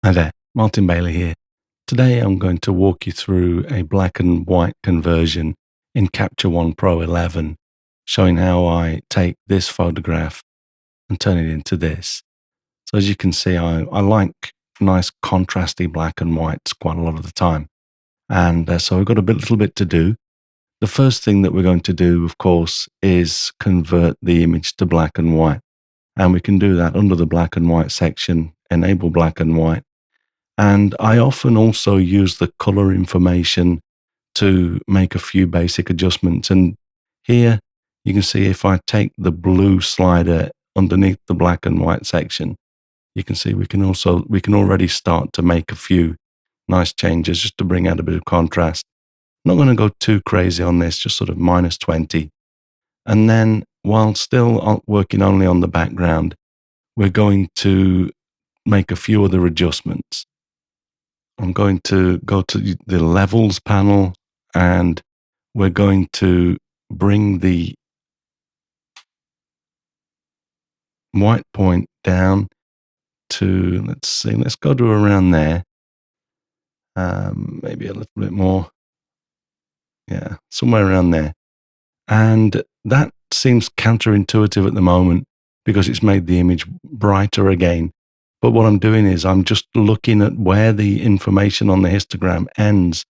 Hi there, Martin Bailey here. Today I'm going to walk you through a black and white conversion in Capture One Pro 11, showing how I take this photograph and turn it into this. So as you can see, I like nice contrasty black and whites quite a lot of the time. And so we've got little bit to do. The first thing that we're going to do, of course, is convert the image to black and white. And we can do that under the black and white section, enable black and white. And I often also use the color information to make a few basic adjustments. And here you can see if I take the blue slider underneath the black and white section, you can see we can already start to make a few nice changes just to bring out a bit of contrast. I'm not going to go too crazy on this, just sort of -20. And then while still working only on the background, we're going to make a few other adjustments. I'm going to go to the levels panel, and we're going to bring the white point down to, let's see, let's go to around there. Maybe a little bit more. Yeah, somewhere around there. And that seems counterintuitive at the moment because it's made the image brighter again. But what I'm doing is I'm just looking at where the information on the histogram ends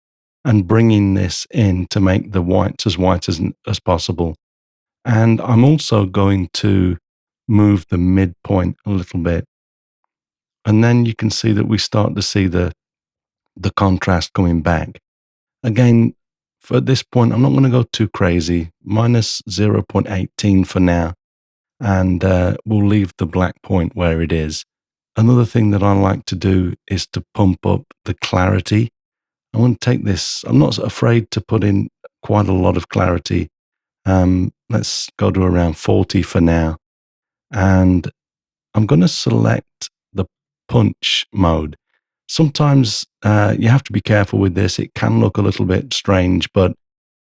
and bringing this in to make the whites as white as possible. And I'm also going to move the midpoint a little bit. And then you can see that we start to see the contrast coming back. Again, at this point, I'm not going to go too crazy, minus 0.18 for now. And we'll leave the black point where it is. Another thing that I like to do is to pump up the clarity. I want to take this, I'm not afraid to put in quite a lot of clarity. Let's go to around 40 for now. And I'm going to select the punch mode. Sometimes you have to be careful with this. It can look a little bit strange, but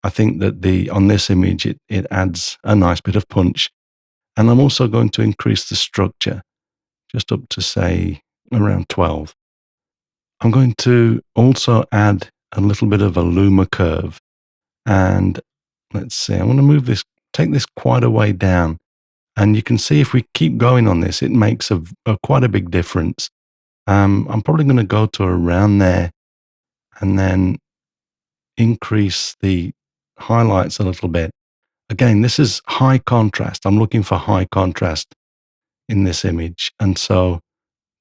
I think that on this image, it adds a nice bit of punch. And I'm also going to increase the structure just up to, say, around 12. I'm going to also add a little bit of a luma curve. And let's see, I'm going to take this quite a way down. And you can see if we keep going on this, it makes quite a big difference. I'm probably going to go to around there and then increase the highlights a little bit. Again, this is high contrast. I'm looking for high contrast in this image. And so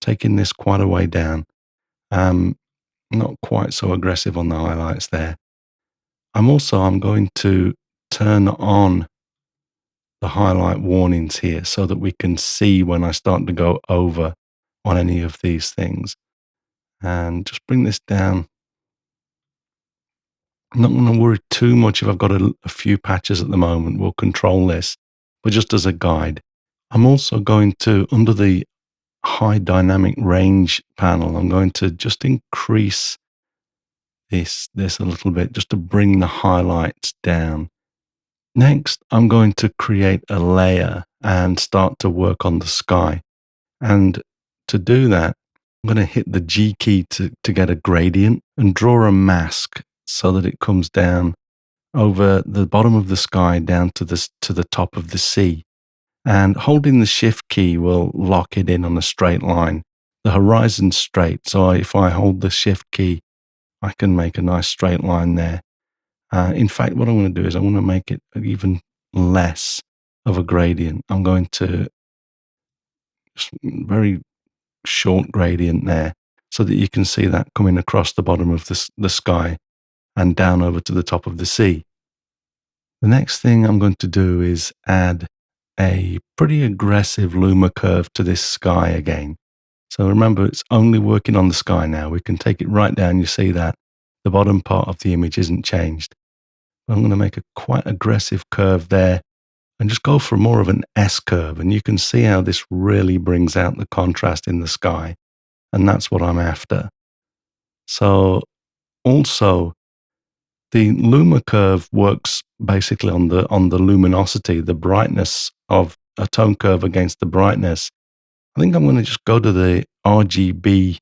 taking this quite a way down, not quite so aggressive on the highlights there. I'm going to turn on the highlight warnings here so that we can see when I start to go over on any of these things. And just bring this down. I'm not going to worry too much if I've got a few patches at the moment. We'll control this, but just as a guide. I'm also going to, under the high dynamic range panel, I'm going to just increase this a little bit just to bring the highlights down. Next, I'm going to create a layer and start to work on the sky. And to do that, I'm going to hit the G key to get a gradient and draw a mask so that it comes down over the bottom of the sky down to the top of the sea. And holding the shift key will lock it in on a straight line. The horizon's straight, so if I hold the shift key, I can make a nice straight line there. In fact, what I'm going to do is I'm going to make it even less of a gradient. I'm going to just very short gradient there so that you can see that coming across the bottom of the sky and down over to the top of the sea. The next thing I'm going to do is add a pretty aggressive luma curve to this sky again. So remember, it's only working on the sky now. We can take it right down. You see that the bottom part of the image isn't changed. I'm going to make a quite aggressive curve there and just go for more of an S curve. And you can see how this really brings out the contrast in the sky. And that's what I'm after. So also, the luma curve works basically on the luminosity, the brightness of a tone curve against the brightness. I think I'm going to just go to the RGB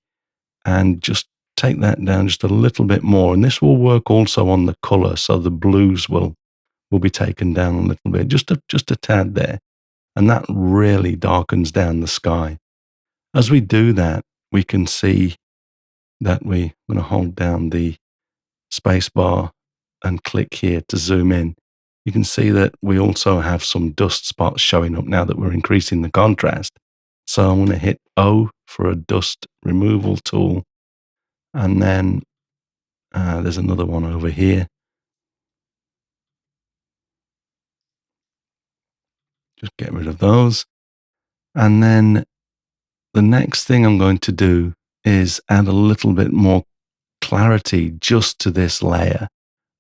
and just take that down just a little bit more. And this will work also on the color. So the blues will be taken down a little bit, just a tad there. And that really darkens down the sky. As we do that, we can see that we're going to hold down the space bar and click here to zoom in. You can see that we also have some dust spots showing up now that we're increasing the contrast. So I'm going to hit O for a dust removal tool. And then there's another one over here. Just get rid of those. And then the next thing I'm going to do is add a little bit more clarity just to this layer.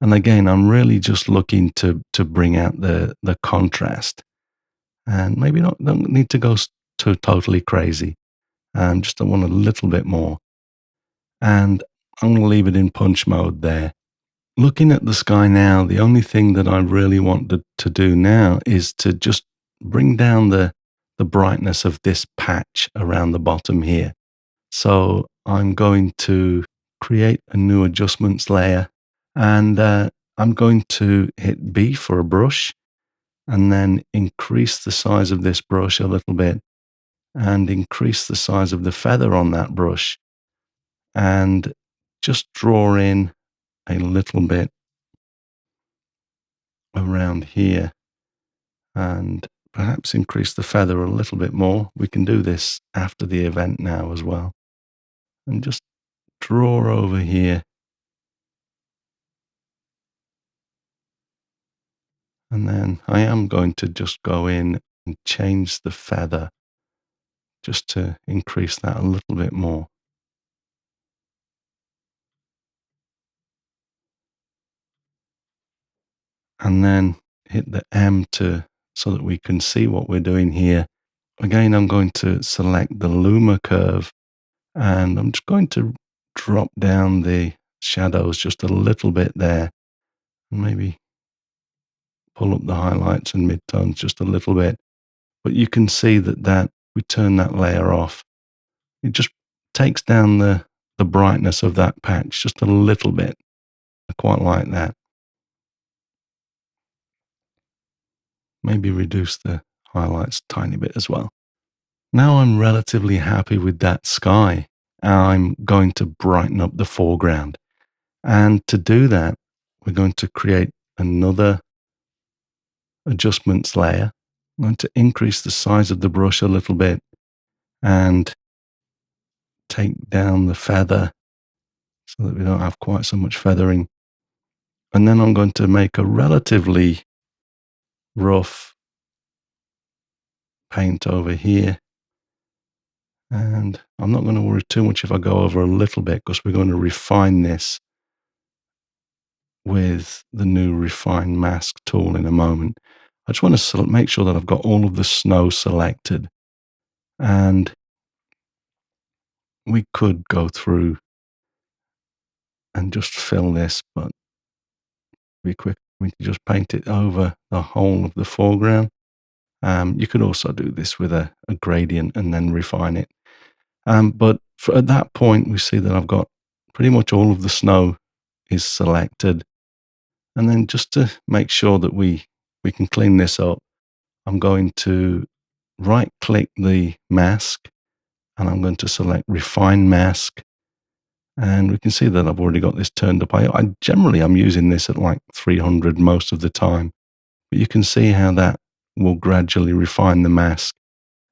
And again, I'm really just looking to bring out the contrast, and maybe don't need to go too totally crazy. Just I want a little bit more, and I'm going to leave it in punch mode there. Looking at the sky now, the only thing that I really want to do now is to just bring down the brightness of this patch around the bottom here. So I'm going to create a new adjustments layer, and I'm going to hit B for a brush and then increase the size of this brush a little bit and increase the size of the feather on that brush and just draw in a little bit around here and perhaps increase the feather a little bit more. We can do this after the event now as well. And just draw over here. And then I am going to just go in and change the feather just to increase that a little bit more. And then hit the M so that we can see what we're doing here. Again, I'm going to select the luma curve, and I'm just going to drop down the shadows just a little bit there, and maybe pull up the highlights and midtones just a little bit. But you can see that we turn that layer off. It just takes down the brightness of that patch just a little bit. I quite like that. Maybe reduce the highlights a tiny bit as well. Now I'm relatively happy with that sky. I'm going to brighten up the foreground. And to do that, we're going to create another adjustments layer. I'm going to increase the size of the brush a little bit and take down the feather so that we don't have quite so much feathering. And then I'm going to make a relatively rough paint over here. And I'm not going to worry too much if I go over a little bit because we're going to refine this with the new refine mask tool in a moment. I just want to make sure that I've got all of the snow selected. And we could go through and just fill this, but be quick. We can just paint it over the whole of the foreground. You could also do this with a gradient and then refine it. But at that point, we see that I've got pretty much all of the snow is selected. And then just to make sure that we can clean this up, I'm going to right click the mask and I'm going to select refine mask. And we can see that I've already got this turned up. I'm using this at like 300 most of the time, but you can see how that will gradually refine the mask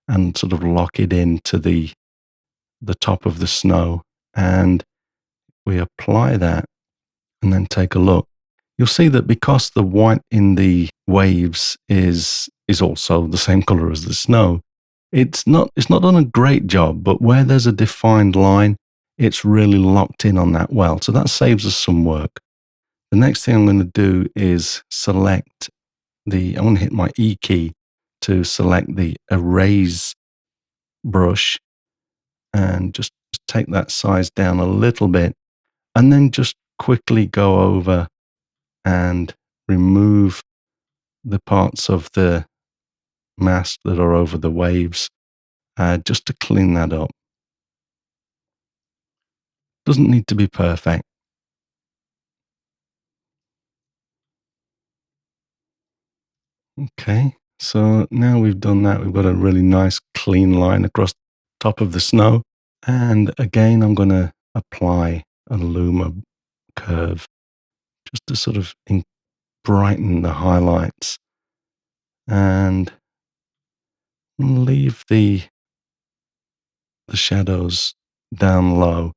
and sort of lock it into the top of the snow. And we apply that and then take a look. You'll see that because the white in the waves is also the same color as the snow, it's not done a great job, but where there's a defined line, it's really locked in on that well. So that saves us some work. The next thing I'm going to do is I'm going to hit my E key to select the erase brush and just take that size down a little bit and then just quickly go over and remove the parts of the mask that are over the waves just to clean that up. Doesn't need to be perfect. Okay, so now we've done that, we've got a really nice clean line across top of the snow. And again, I'm going to apply a luma curve just to sort of brighten the highlights and leave the shadows down low.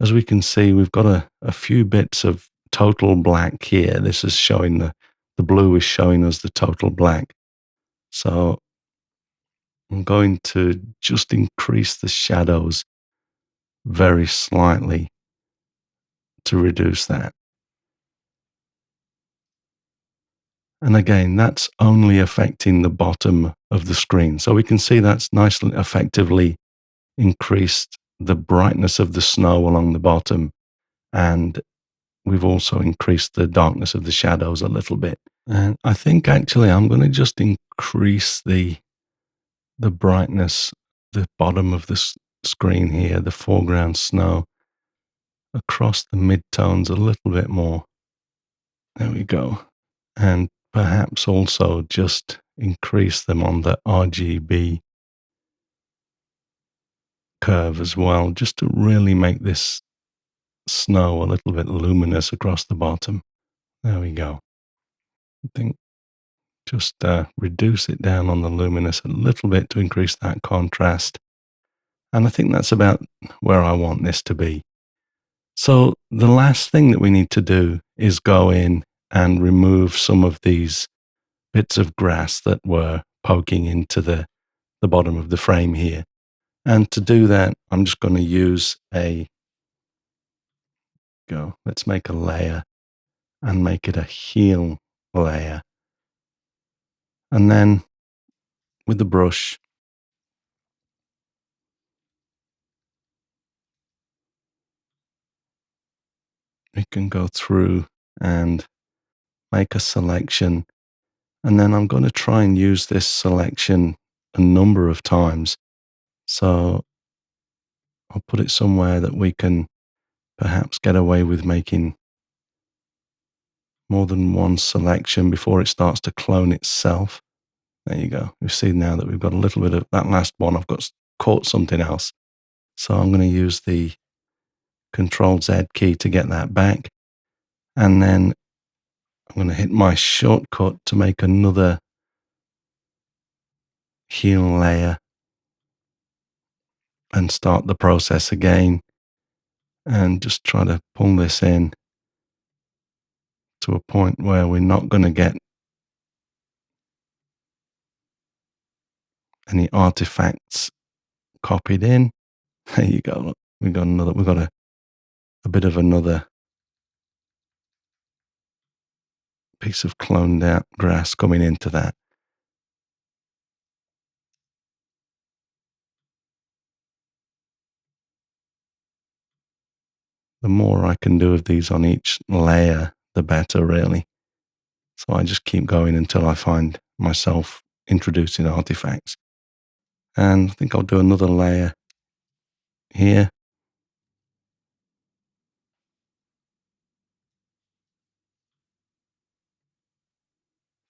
As we can see, we've got a few bits of total black here. This is showing the blue is showing us the total black. So I'm going to just increase the shadows very slightly to reduce that. And again, that's only affecting the bottom of the screen. So we can see that's nicely effectively increased the brightness of the snow along the bottom. And we've also increased the darkness of the shadows a little bit. And I think actually I'm going to just increase the brightness, the bottom of the screen here, the foreground snow, across the midtones a little bit more. There we go. And perhaps also just increase them on the RGB curve as well, just to really make this snow a little bit luminous across the bottom. There we go. I think just reduce it down on the luminous a little bit to increase that contrast. And I think that's about where I want this to be. So the last thing that we need to do is go in and remove some of these bits of grass that were poking into the bottom of the frame here. And to do that, I'm just going to use let's make a layer and make it a heel layer. And then with the brush, we can go through and make a selection. And then I'm going to try and use this selection a number of times. So I'll put it somewhere that we can perhaps get away with making more than one selection before it starts to clone itself. There you go. We see now that we've got a little bit of that last one. I've got caught something else. So I'm going to use the Control Z key to get that back. And then I'm going to hit my shortcut to make another heel layer and start the process again. And just try to pull this in to a point where we're not going to get any artifacts copied in. There you go. Look, we've got a bit of another piece of cloned out grass coming into that. The more I can do of these on each layer, the better, really. So I just keep going until I find myself introducing artifacts. And I think I'll do another layer here.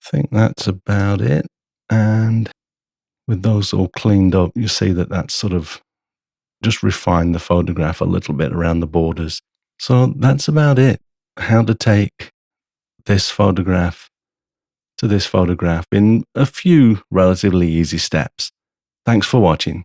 I think that's about it. And with those all cleaned up, you see that that's sort of just refined the photograph a little bit around the borders. So that's about it. How to take this photograph to this photograph in a few relatively easy steps. Thanks for watching.